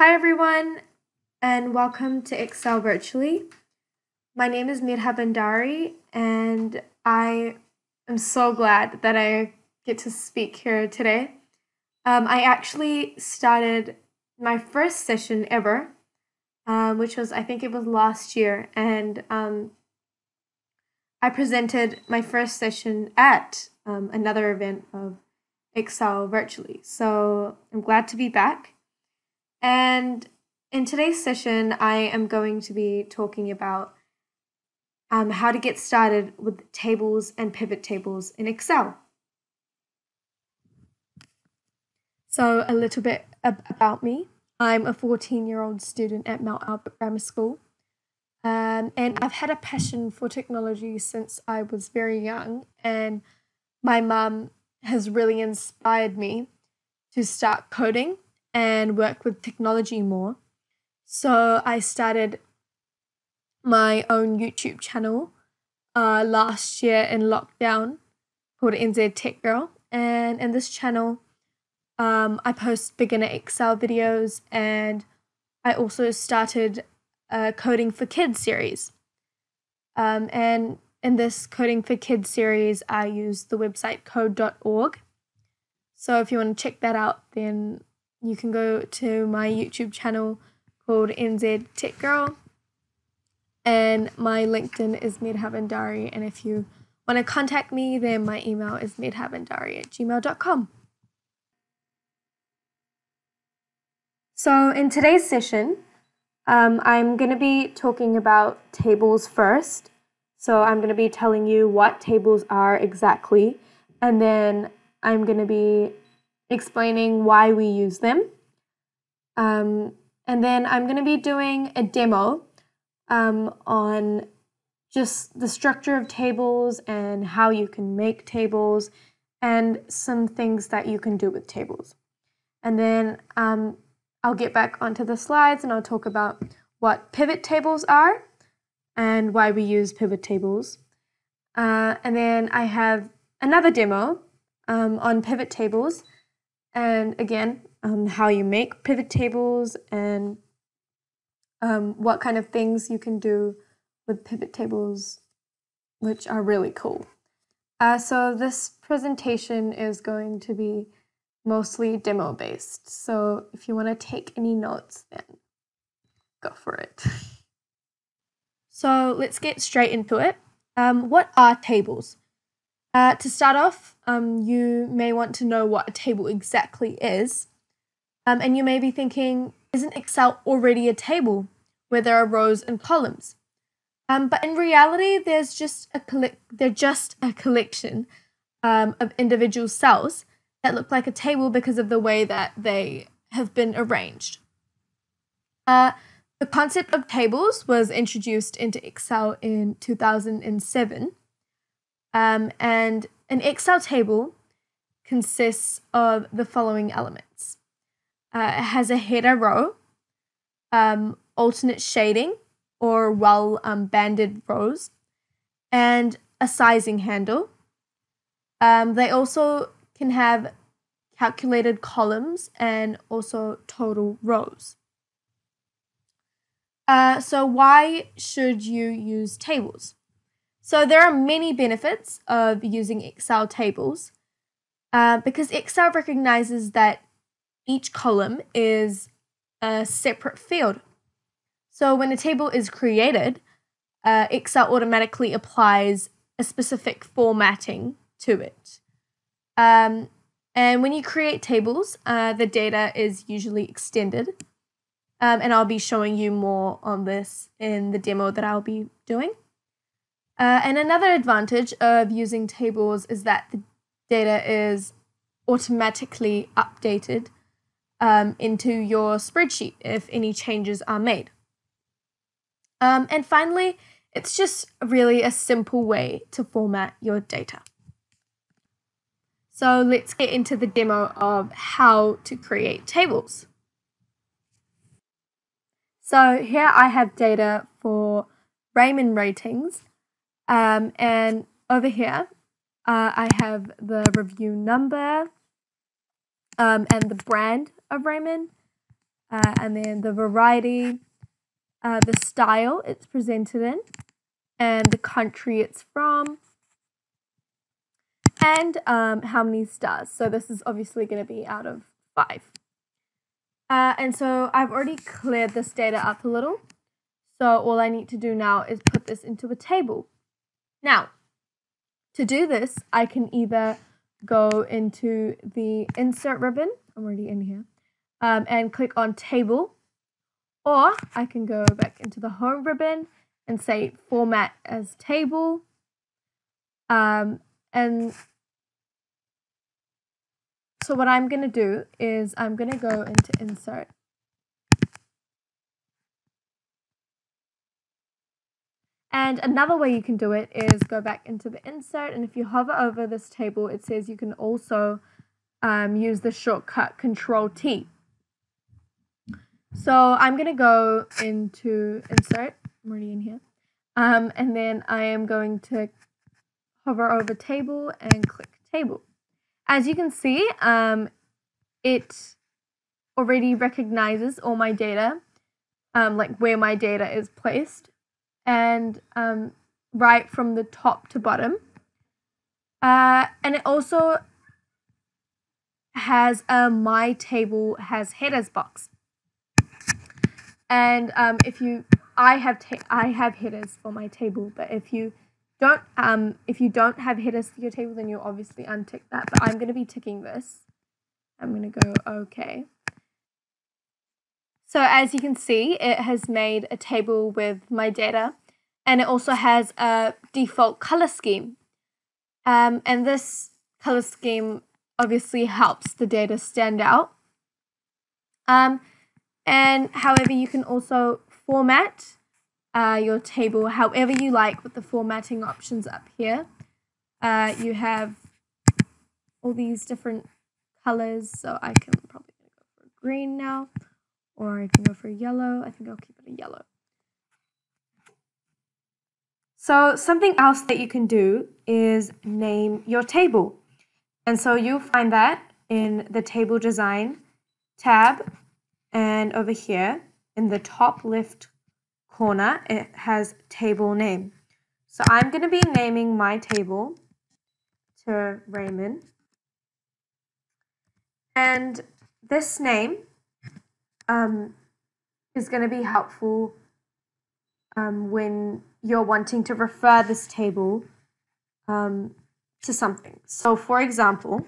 Hi everyone, and welcome to Excel Virtually. My name is Medha Bandari, and I am so glad that I get to speak here today. I actually started my first session ever, which was, I think it was last year, and I presented my first session at another event of Excel Virtually. So I'm glad to be back. And in today's session, I am going to be talking about how to get started with tables and pivot tables in Excel. So a little bit about me. I'm a 14-year-old student at Mount Albert Grammar School. And I've had a passion for technology since I was very young. And my mum has really inspired me to start coding and work with technology more. So I started my own YouTube channel last year in lockdown called NZ Tech Girl. And in this channel, I post beginner Excel videos, and I also started a Coding for Kids series. And in this Coding for Kids series, I use the website code.org. So if you want to check that out, then you can go to my YouTube channel called NZ Tech Girl. And my LinkedIn is Medha Bandari. And if you want to contact me, then my email is medhabandari@gmail.com. So in today's session, I'm going to be talking about tables first. So I'm going to be telling you what tables are exactly, and then I'm going to be explaining why we use them. And then I'm going to be doing a demo on just the structure of tables and how you can make tables and some things that you can do with tables. And then I'll get back onto the slides and I'll talk about what pivot tables are and why we use pivot tables. And then I have another demo on pivot tables, and again, how you make pivot tables and what kind of things you can do with pivot tables, which are really cool. So this presentation is going to be mostly demo based. So if you want to take any notes, then go for it. So let's get straight into it. What are tables? To start off, you may want to know what a table exactly is. And you may be thinking, isn't Excel already a table where there are rows and columns? But in reality, they're just a collection of individual cells that look like a table because of the way that they have been arranged. The concept of tables was introduced into Excel in 2007. And an Excel table consists of the following elements. It has a header row, alternate shading or banded rows, and a sizing handle. They also can have calculated columns and also total rows. So why should you use tables? So there are many benefits of using Excel tables because Excel recognizes that each column is a separate field. So when a table is created, Excel automatically applies a specific formatting to it. And when you create tables, the data is usually extended. And I'll be showing you more on this in the demo that I'll be doing. And another advantage of using tables is that the data is automatically updated into your spreadsheet if any changes are made. And finally, it's just really a simple way to format your data. So let's get into the demo of how to create tables. So here I have data for Raymond ratings, and over here I have the review number and the brand of Raymond, and then the variety, the style it's presented in, and the country it's from, and how many stars. So this is obviously going to be out of 5. And so I've already cleared this data up a little. So all I need to do now is put this into a table. Now, to do this, I can either go into the insert ribbon, I'm already in here, and click on table, or I can go back into the home ribbon and say format as table, and so what I'm going to do is I'm going to go into insert. And another way you can do it is go back into the insert, and if you hover over this table, it says you can also use the shortcut Control T. So I'm going to go into insert, I'm already in here, and then I am going to hover over table and click table. As you can see, it already recognizes all my data, like where my data is placed, and right from the top to bottom. And it also has a My Table Has Headers box. And I have headers for my table, but if you don't have headers for your table, then you'll obviously untick that. But I'm going to be ticking this. I'm going to go OK. So as you can see, it has made a table with my data, and it also has a default color scheme. And this color scheme obviously helps the data stand out. And however, you can also format your table however you like with the formatting options up here. You have all these different colors, so I can probably go for green now, or I can go for yellow. I think I'll keep it a yellow. So something else that you can do is name your table. And so you'll find that in the table design tab, and over here in the top left corner, it has table name. So I'm going to be naming my table to Raymond. And this name is going to be helpful when you're wanting to refer this table to something. So for example,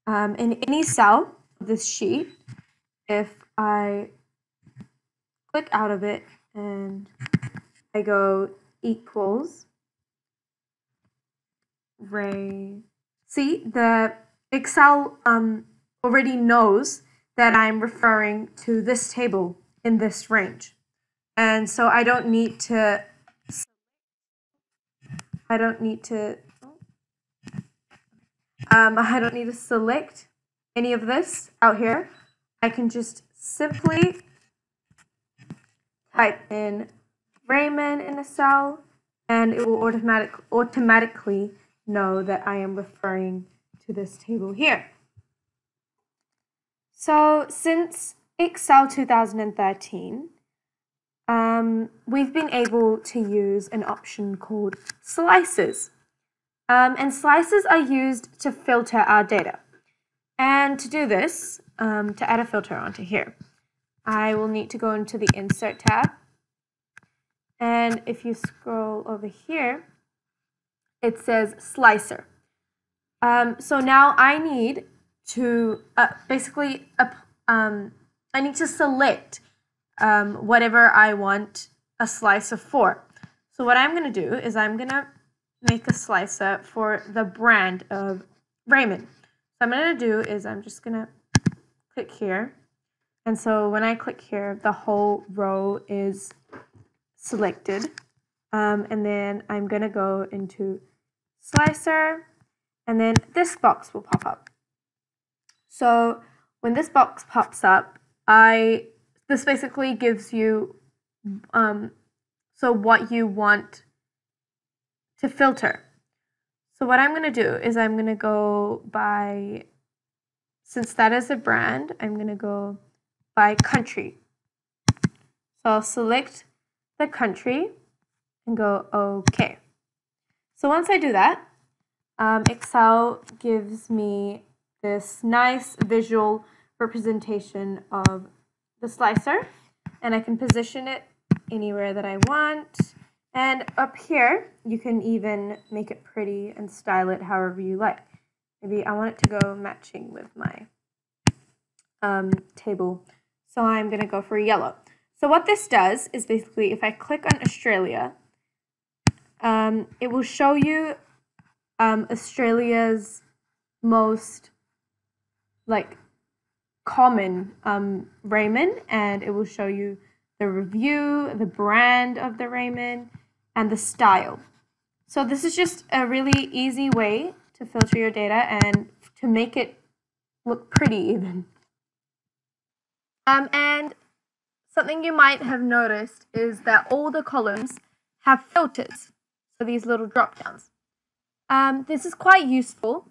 in any cell of this sheet, if I click out of it and I go equals Ray, see, the Excel already knows that I'm referring to this table in this range. And so I don't need to select any of this out here. I can just simply type in Raymond in a cell, and it will automatically know that I am referring to this table here. So since Excel 2013, we've been able to use an option called slices. And slices are used to filter our data. And to do this, to add a filter onto here, I will need to go into the Insert tab. And if you scroll over here, it says Slicer. So now I need to I need to select whatever I want a slicer for. So what I'm going to do is I'm going to make a slicer for the brand of Raymond. So I'm going to do is I'm just going to click here. And so when I click here, the whole row is selected. And then I'm going to go into slicer, and then this box will pop up. So when this box pops up, this basically gives you so what you want to filter. So what I'm going to do is I'm going to go by, since that is a brand, I'm going to go by country. So I'll select the country and go OK. So once I do that, Excel gives me this nice visual representation of the slicer, and I can position it anywhere that I want. And up here, you can even make it pretty and style it however you like. Maybe I want it to go matching with my table. So I'm going to go for yellow. So what this does is basically if I click on Australia, it will show you Australia's most common raiment, and it will show you the review, the brand of the raiment, and the style. So this is just a really easy way to filter your data and to make it look pretty even. And something you might have noticed is that all the columns have filters, so these little drop downs. This is quite useful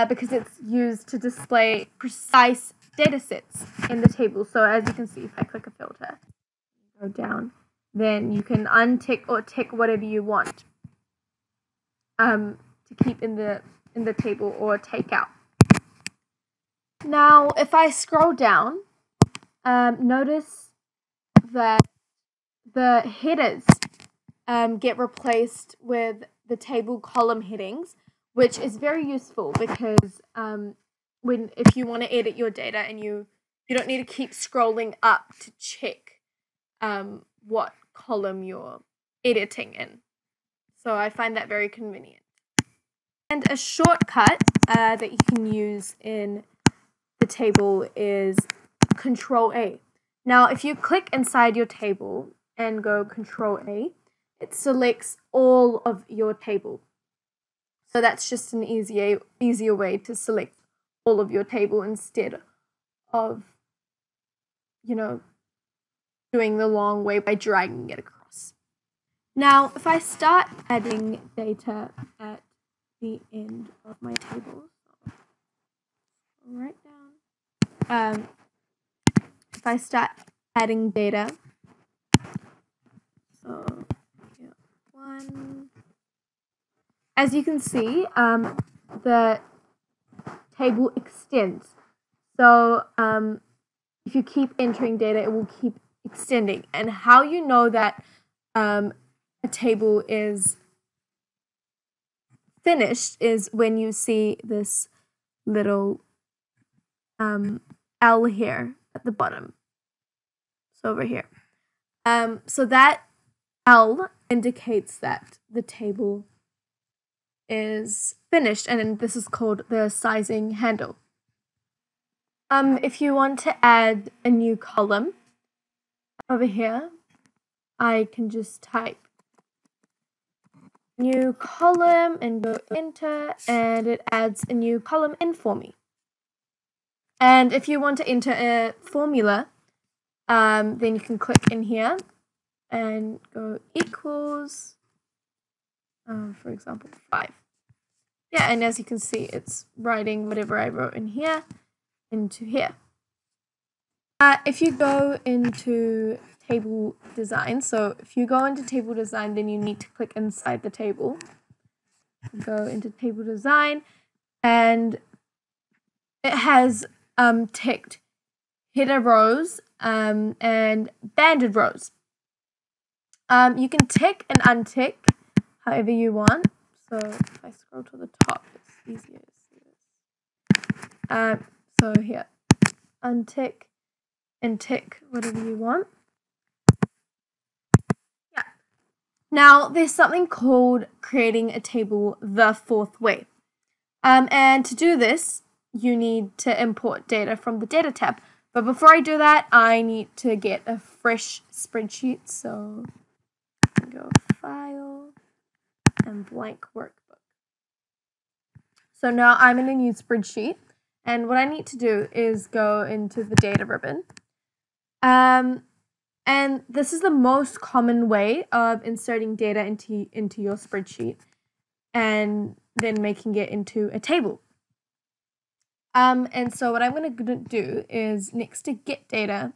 because it's used to display precise data sets in the table. So as you can see, if I click a filter, go down, then you can untick or tick whatever you want to keep in the table or take out. Now, if I scroll down, notice that the headers get replaced with the table column headings, which is very useful because if you want to edit your data and you don't need to keep scrolling up to check what column you're editing in. So I find that very convenient. And a shortcut that you can use in the table is Control A. Now, if you click inside your table and go Control A, it selects all of your table. So that's just an easier way to select all of your table instead of, doing the long way by dragging it across. Now, if I start adding data at the end of my table, right down. If I start adding data, so here, 1. As you can see, the table extends. So if you keep entering data, it will keep extending. And how you know that a table is finished is when you see this little L here at the bottom. So over here. So that L indicates that the table is finished, and this is called the sizing handle. If you want to add a new column over here, I can just type new column and go enter, and it adds a new column in for me. And if you want to enter a formula, then you can click in here and go equals, for example, 5. Yeah, and as you can see, it's writing whatever I wrote in here into here. If you go into table design, so if you go into table design, then you need to click inside the table. Go into table design, and it has ticked header rows and banded rows. You can tick and untick however you want. So if I scroll to the top, it's easier to see this. So here, untick and tick whatever you want. Yeah. Now, there's something called creating a table the 4th way. And to do this, you need to import data from the Data tab. But before I do that, I need to get a fresh spreadsheet. So go File and Blank Workbook. So now I'm in a new spreadsheet. And what I need to do is go into the Data ribbon. And this is the most common way of inserting data into your spreadsheet and then making it into a table. And so what I'm going to do is next to get data,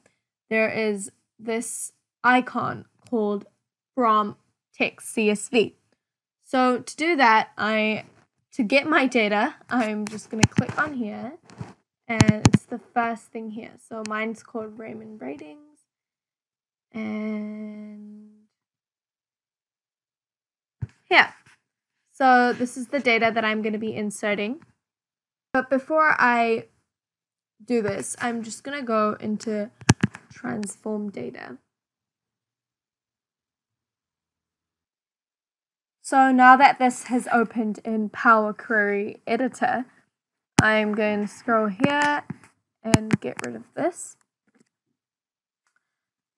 there is this icon called from text CSV. So to do that, to get my data, I'm just going to click on here, and it's the first thing here. So mine's called Raymond Ratings, and here. So this is the data that I'm going to be inserting. But before I do this, I'm just going to go into transform data. So now that this has opened in Power Query Editor, I'm going to scroll here and get rid of this.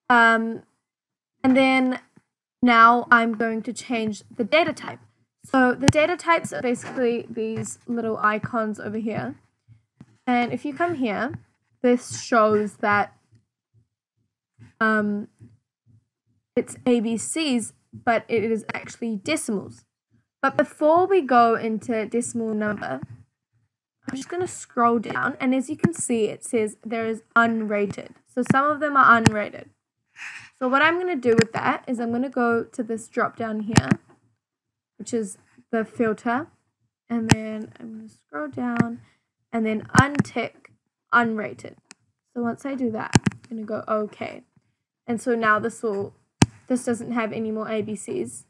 And then now I'm going to change the data type. So the data types are basically these little icons over here. And if you come here, this shows that it's ABCs, but it is actually decimals. But before we go into decimal number, I'm just going to scroll down, and as you can see, it says there is unrated. So some of them are unrated. So what I'm going to do with that is I'm going to go to this drop down here, which is the filter, and then I'm going to scroll down and then untick unrated. So once I do that, I'm going to go OK. And so now this doesn't have any more ABCs.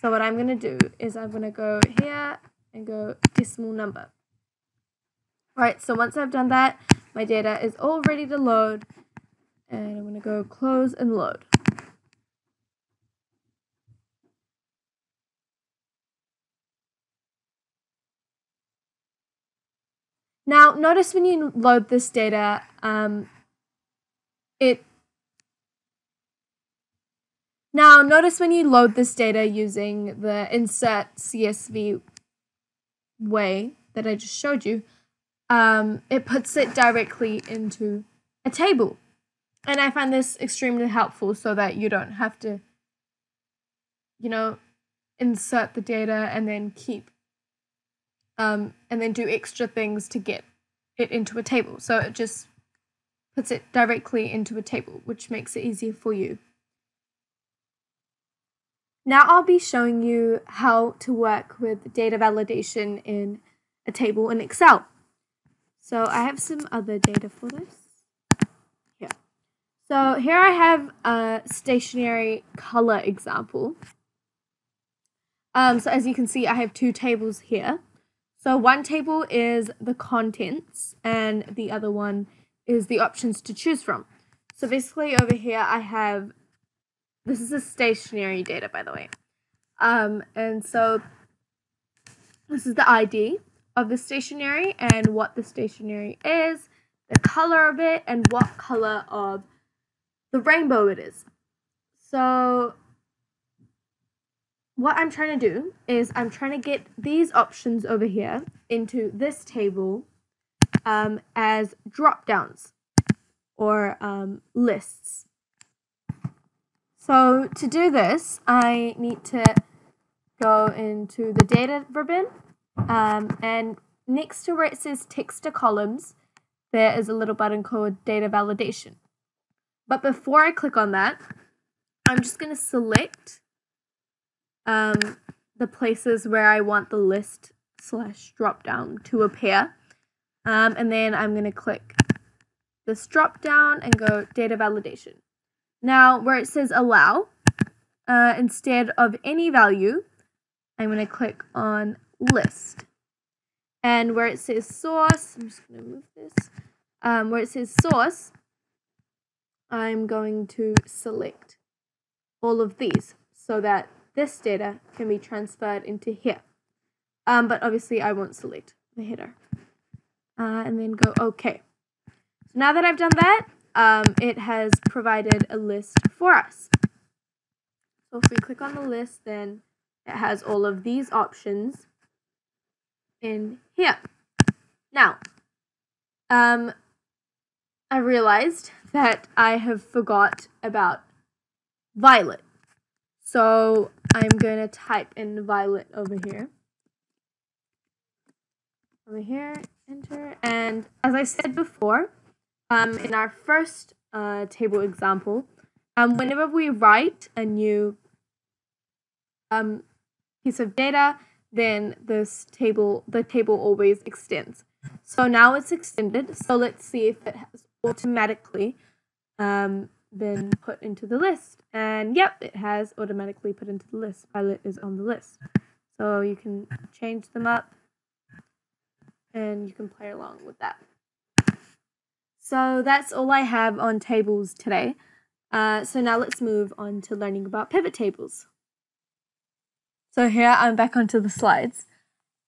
So what I'm going to do is I'm going to go here and go decimal number. Alright, so once I've done that, my data is all ready to load, and I'm going to go close and load. Now, notice when you load this data, using the insert CSV way that I just showed you, it puts it directly into a table. And I find this extremely helpful so that you don't have to, insert the data and then and then do extra things to get it into a table. So it just puts it directly into a table, which makes it easier for you. Now I'll be showing you how to work with data validation in a table in Excel. So I have some other data for this. Here. So here I have a stationary color example. So as you can see, I have two tables here. So one table is the contents, and the other one is the options to choose from. So basically over here I have, this is a stationary data, by the way. And so this is the ID of the stationary and what the stationary is, the color of it, and what color of the rainbow it is. So what I'm trying to do is I'm trying to get these options over here into this table as drop-downs or lists. So to do this, I need to go into the data ribbon, and next to where it says text to columns, there is a little button called data validation. But before I click on that, I'm just going to select the places where I want the list / drop down to appear. And then I'm going to click this drop down and go data validation. Now, where it says allow, instead of any value, I'm going to click on list. And where it says source, I'm just going to move this. Where it says source, I'm going to select all of these so that this data can be transferred into here. But obviously I won't select the header. And then go OK. So now that I've done that, it has provided a list for us. So if we click on the list, then it has all of these options in here. Now, I realized that I have forgot about violet. So I'm going to type in violet over here. enter. And as I said before, in our first table example, whenever we write a new piece of data, then the table always extends. So now it's extended. So let's see if it has automatically been put into the list. And yep, it has automatically put into the list. Violet is on the list. So you can change them up and you can play along with that. So that's all I have on tables today. So now let's move on to learning about pivot tables. So here I'm back onto the slides.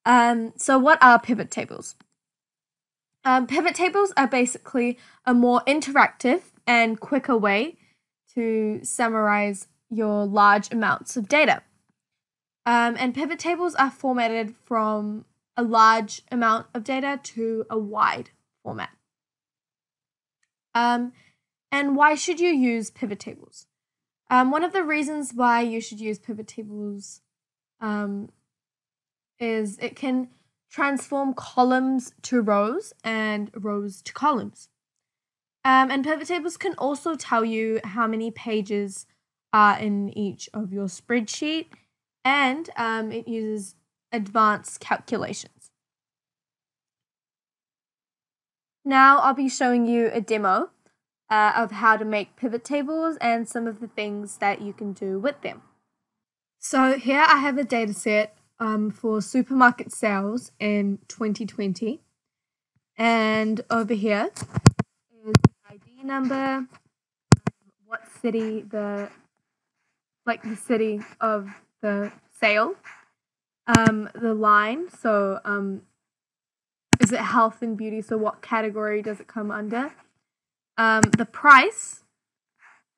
So what are pivot tables? Pivot tables are basically a more interactive and quicker way to summarize your large amounts of data. And pivot tables are formatted from a large amount of data to a wide format. And why should you use pivot tables? One of the reasons why you should use pivot tables is it can transform columns to rows and rows to columns. And pivot tables can also tell you how many pages are in each of your spreadsheet, and it uses advanced calculations. Now I'll be showing you a demo of how to make pivot tables and some of the things that you can do with them. So here I have a data set for supermarket sales in 2020. And over here is the ID number, what city the city of the sale, the line, so is it health and beauty, so what category does it come under, the price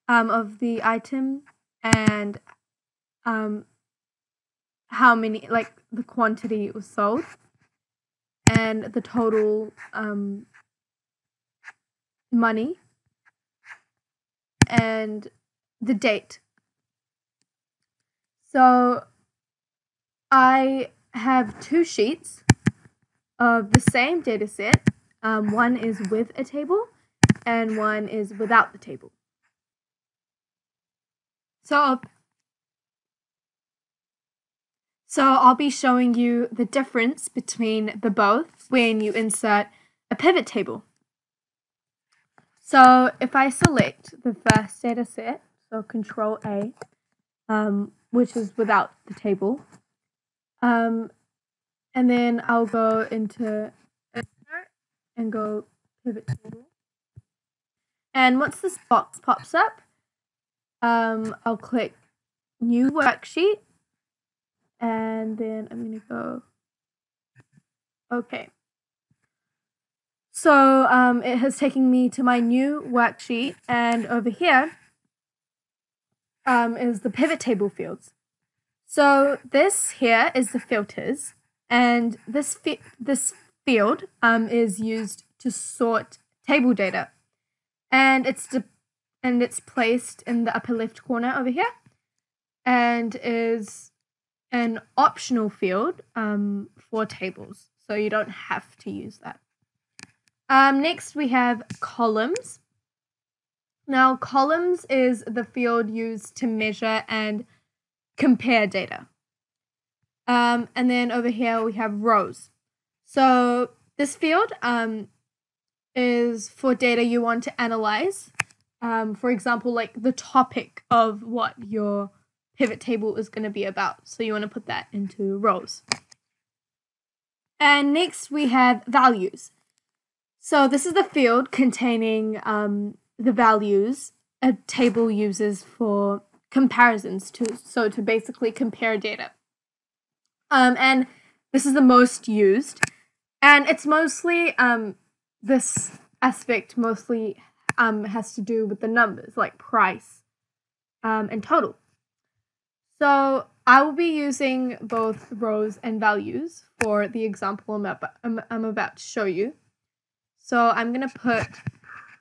of the item, and how many, like the quantity it was sold, and the total money, and the date. So I have two sheets of the same data set. One is with a table and one is without the table. So I'll be showing you the difference between the both when you insert a pivot table. So if I select the first data set, so Control A, which is without the table, and then I'll go into Insert and go Pivot Table. And once this box pops up, I'll click New Worksheet, and then I'm going to go OK. So it has taken me to my new worksheet, and over here is the pivot table fields. So this here is the filters, and this field is used to sort table data, and it's placed in the upper left corner over here, and is an optional field for tables, so you don't have to use that. Next we have columns. Now columns is the field used to measure and compare data. And then over here we have rows. So this field is for data you want to analyze. For example, like the topic of what your pivot table is going to be about. So you want to put that into rows. And next we have values. So this is the field containing the values a table uses for comparisons to basically compare data. And this is the most used, and it's mostly this aspect mostly has to do with the numbers like price and total. So I will be using both rows and values for the example I'm about to show you. So I'm going to put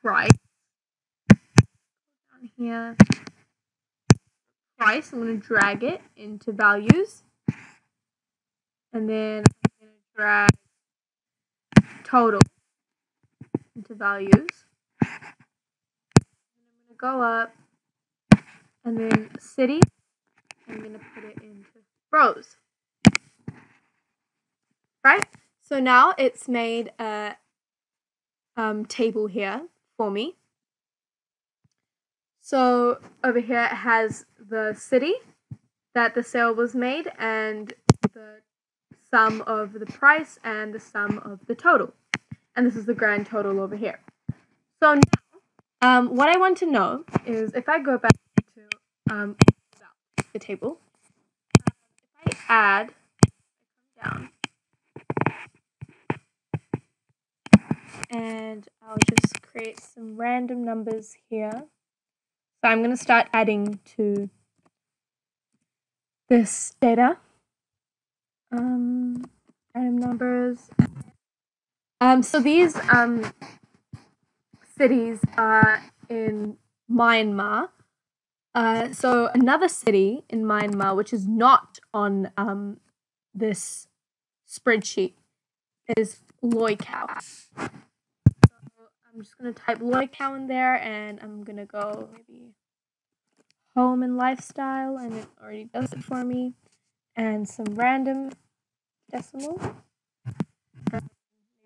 price down here. Price, I'm going to drag it into values. And then I'm going to drag total into values. And I'm going to go up, and then city, I'm going to put it into rows. Right? So now it's made a table here for me. So over here it has the city that the sale was made and the sum of the price and the sum of the total. And this is the grand total over here. So now, what I want to know is if I go back to the table, if I add, down, and I'll just create some random numbers here. So I'm going to start adding to this data. Random numbers. So these cities are in Myanmar. So another city in Myanmar, which is not on this spreadsheet, is Loy Cow. So I'm just going to type Loy Cow in there, and I'm going to go maybe home and lifestyle, and it already does it for me, and some random decimal,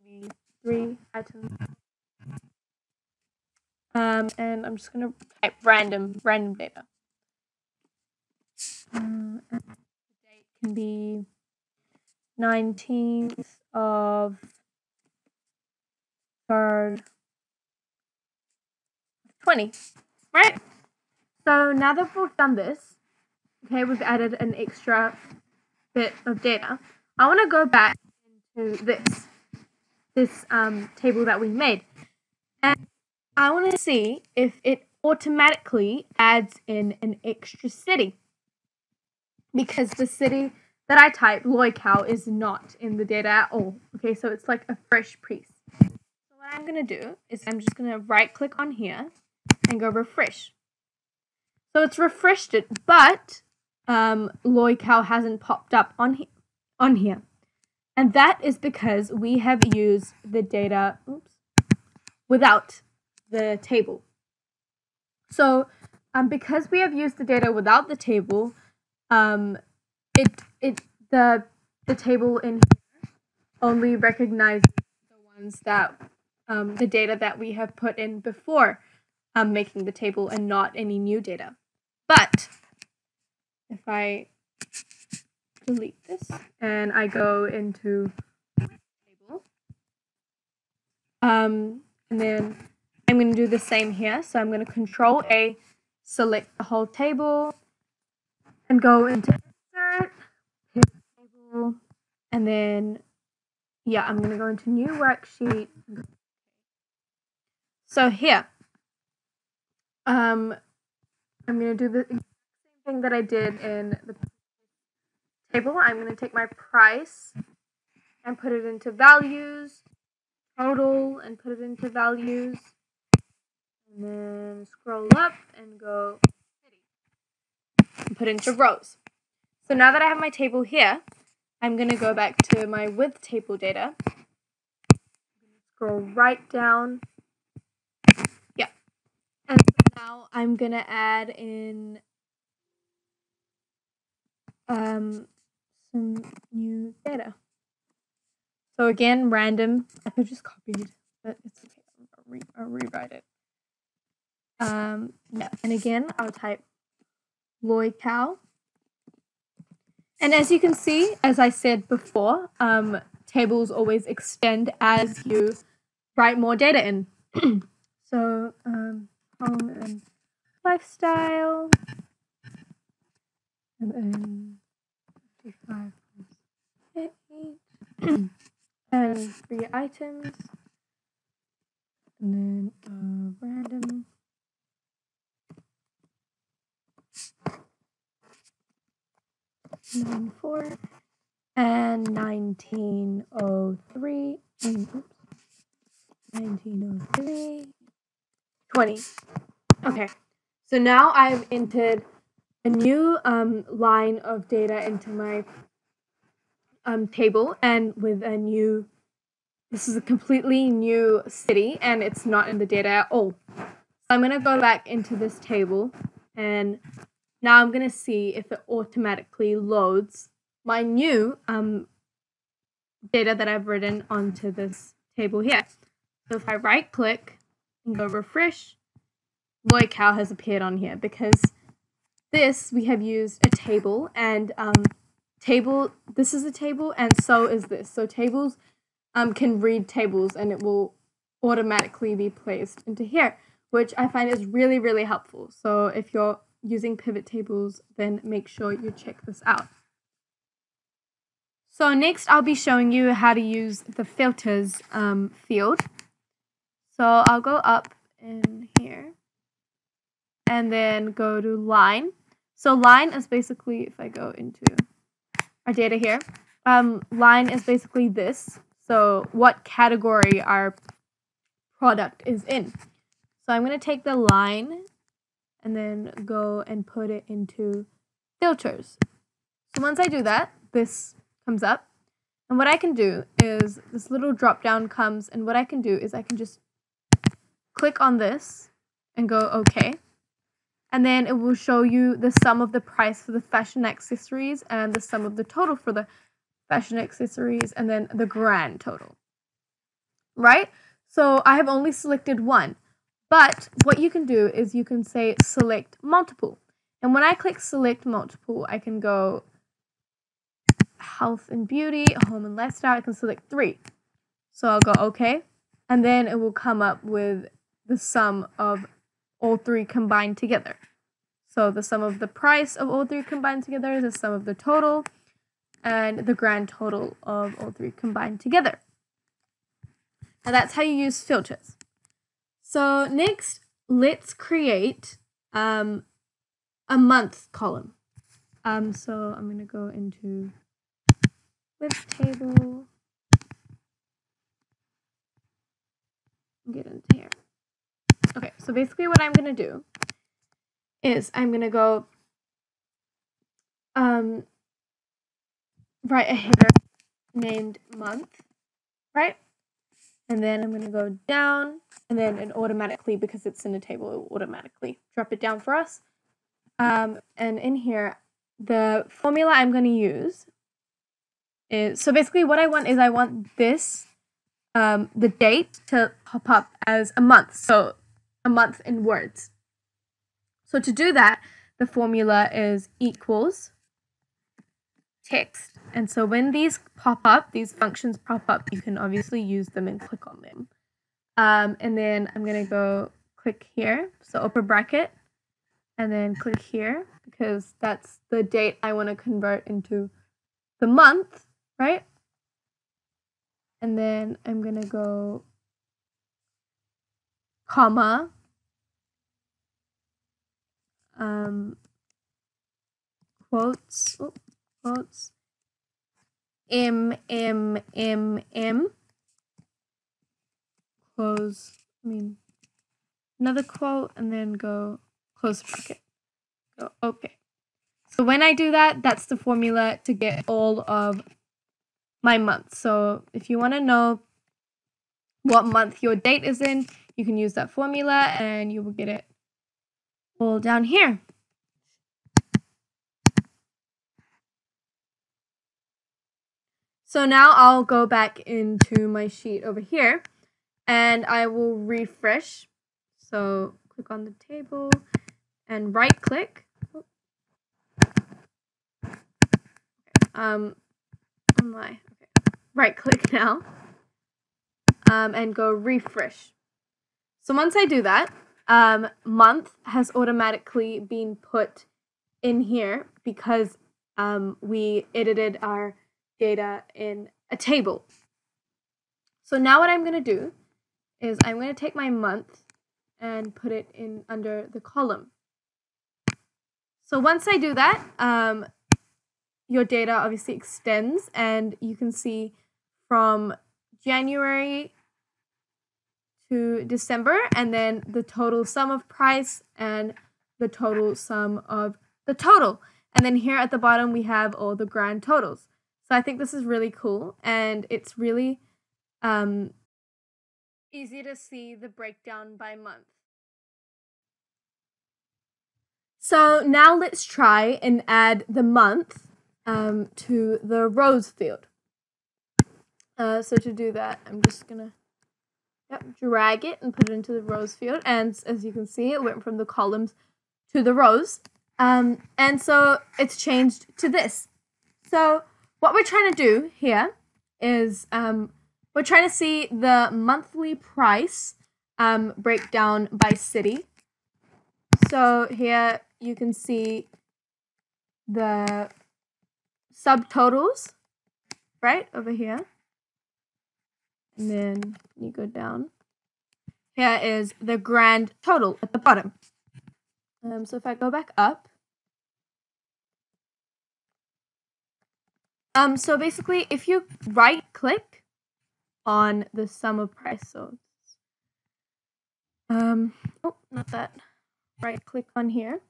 maybe 3 items. And I'm just going to type random data. And the date can be 19th of 3rd, 20, right? So now that we've done this, okay, we've added an extra bit of data. I want to go back into this table that we made, and I want to see if it automatically adds in an extra city, because the city that I typed, Loy Cow, is not in the data at all. Okay, so it's like a fresh piece. So what I'm going to do is I'm just going to right click on here and go refresh. So it's refreshed it, but Loy Cow hasn't popped up on here. And that is because we have used the data without the table. So because we have used the data without the table, the table in here only recognizes the ones that the data that we have put in before making the table, and not any new data. But if I delete this and I go into table, and then I'm going to do the same here. So I'm going to Control A, select the whole table, and go into Insert, Table, and then I'm going to go into New Worksheet. So here, I'm going to do the same thing that I did in the table. I'm going to take my price and put it into values, total, and put it into values, and then scroll up and go city, and put into rows. So now that I have my table here, I'm going to go back to my with table data, scroll right down, and now I'm going to add in some new data. So again, random. I could just copy it, but it's okay. I'll rewrite it. And again, I'll type Loy Cow. And as you can see, as I said before, tables always extend as you write more data in. So home and lifestyle, and then 55.8 and 3 items, and then random. Nine 4 and 1903. 1903. 20. Okay, so now I've entered a new line of data into my table, and with a new this is a completely new city and it's not in the data at all. So I'm going to go back into this table and now I'm going to see if it automatically loads my new data that I've written onto this table here. So if I right click and go refresh, boy cow has appeared on here because this we have used a table and this is a table and so is this. So tables can read tables and it will automatically be placed into here, which I find is really, really helpful. So if you're using PivotTables, then make sure you check this out. So next I'll be showing you how to use the filters field. So I'll go up in here and then go to line. So line is basically, if I go into our data here, line is basically this. So what category our product is in. So I'm going to take the line and then go and put it into filters. So once I do that, this comes up. And what I can do is this little drop down comes, and what I can do is I can just click on this and go OK. And then it will show you the sum of the price for the fashion accessories and the sum of the total for the fashion accessories and then the grand total. Right? So I have only selected one. But what you can do is you can say select multiple. And when I click select multiple, I can go health and beauty, home and lifestyle. I can select 3. So I'll go OK. And then it will come up with the sum of all 3 combined together. So the sum of the price of all 3 combined together is the sum of the total and the grand total of all 3 combined together. And that's how you use filters. So next, let's create a month column. So I'm going to go into PivotTable, get into here. Okay, so basically what I'm going to do is I'm going to go write a header named month, right? And then I'm going to go down, and then it automatically, because it's in a table, it will automatically drop it down for us. And in here, the formula I'm going to use is, so basically what I want is I want this, the date to pop up as a month. So a month in words. So to do that, the formula is equals text. And so when these pop up, these functions pop up, you can obviously use them and click on them. And then I'm going to go click here, so open bracket, and then click here because that's the date I want to convert into the month, right? And then I'm going to go comma, quotes, M, close, another quote, and then go close bracket. Go okay. So when I do that, that's the formula to get all of my months. So if you want to know what month your date is in, you can use that formula and you will get it all down here. So now I'll go back into my sheet over here and I will refresh. So click on the table and right click. Right click now and go refresh. So once I do that, month has automatically been put in here because we edited our data in a table. So now what I'm going to do is I'm going to take my month and put it in under the column. So once I do that, your data obviously extends and you can see from January to December and then the total sum of price and the total sum of the total. And then here at the bottom we have all the grand totals. So I think this is really cool and it's really easy to see the breakdown by month. So now let's try and add the month to the rows field. So to do that, I'm just gonna drag it and put it into the rows field. And as you can see, it went from the columns to the rows. And so it's changed to this. So what we're trying to do here is we're trying to see the monthly price breakdown by city. So here you can see the subtotals, right, over here. And then you go down. Here is the grand total at the bottom. So if I go back up. So basically, if you right-click on the sum of price, so oh, not that. Right-click on here.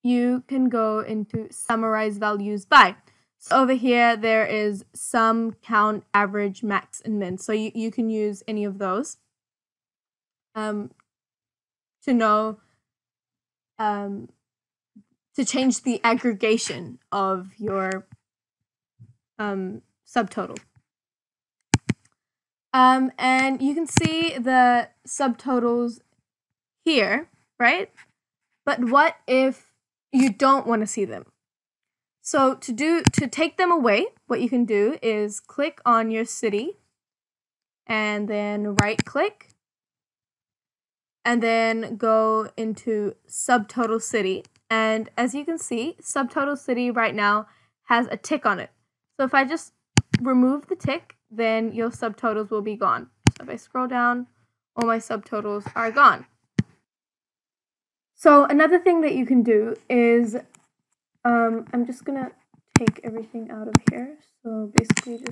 You can go into summarize values by. So over here, there is sum, count, average, max, and min. So you can use any of those to know, to change the aggregation of your subtotal. And you can see the subtotals here, right? But what if you don't want to see them? So to take them away, what you can do is click on your city and then right click and then go into subtotal city. And as you can see, subtotal city right now has a tick on it. So if I just remove the tick, then your subtotals will be gone. So if I scroll down, all my subtotals are gone. So another thing that you can do is, I'm just gonna take everything out of here. So basically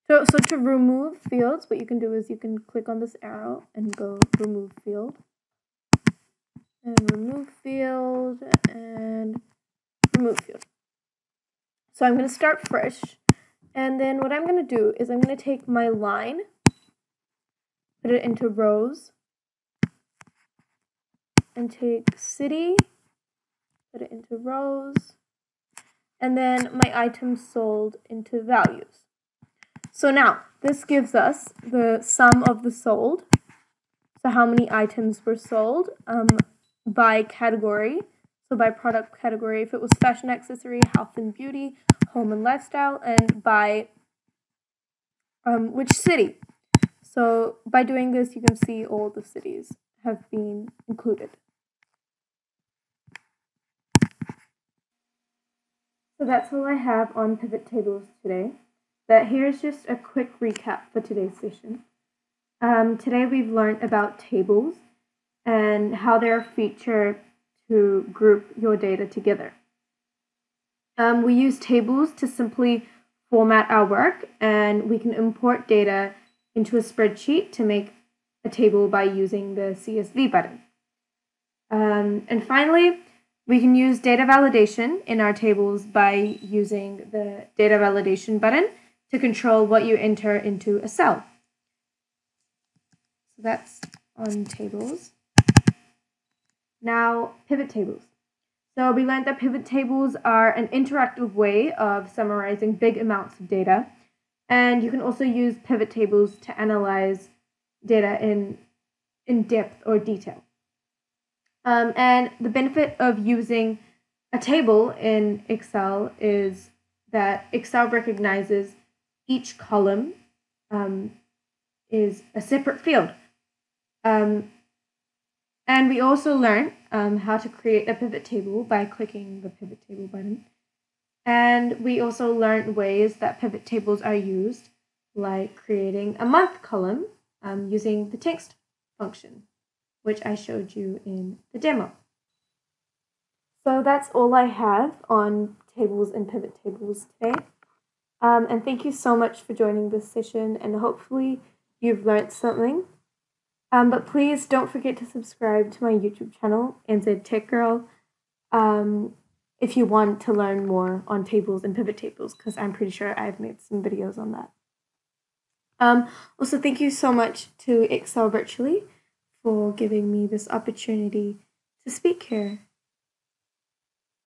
so to remove fields, what you can do is you can click on this arrow and go remove field. And remove field and remove field. So I'm gonna start fresh. And then what I'm gonna do is I'm gonna take my line, put it into rows, and take city, put it into rows, and then my items sold into values. So now this gives us the sum of the sold. So how many items were sold by category. So by product category, if it was fashion accessory, health and beauty, home and lifestyle, and by which city. So by doing this, you can see all the cities have been included. So that's all I have on PivotTables today. But here's just a quick recap for today's session. Today we've learned about tables and how they're a feature to group your data together. We use tables to simply format our work, and we can import data into a spreadsheet to make a table by using the CSV button. And finally, we can use data validation in our tables by using the data validation button to control what you enter into a cell. So that's on tables. Now, pivot tables. So we learned that pivot tables are an interactive way of summarizing big amounts of data. And you can also use pivot tables to analyze data in depth or detail. And the benefit of using a table in Excel is that Excel recognizes each column is a separate field. And we also learn how to create a pivot table by clicking the pivot table button. And we also learned ways that pivot tables are used, like creating a month column using the text function, which I showed you in the demo. So that's all I have on tables and pivot tables today. And thank you so much for joining this session, and hopefully you've learned something. But please don't forget to subscribe to my YouTube channel, NZ Tech Girl. if you want to learn more on tables and pivot tables, because I'm pretty sure I've made some videos on that. Also, thank you so much to Excel Virtually for giving me this opportunity to speak here.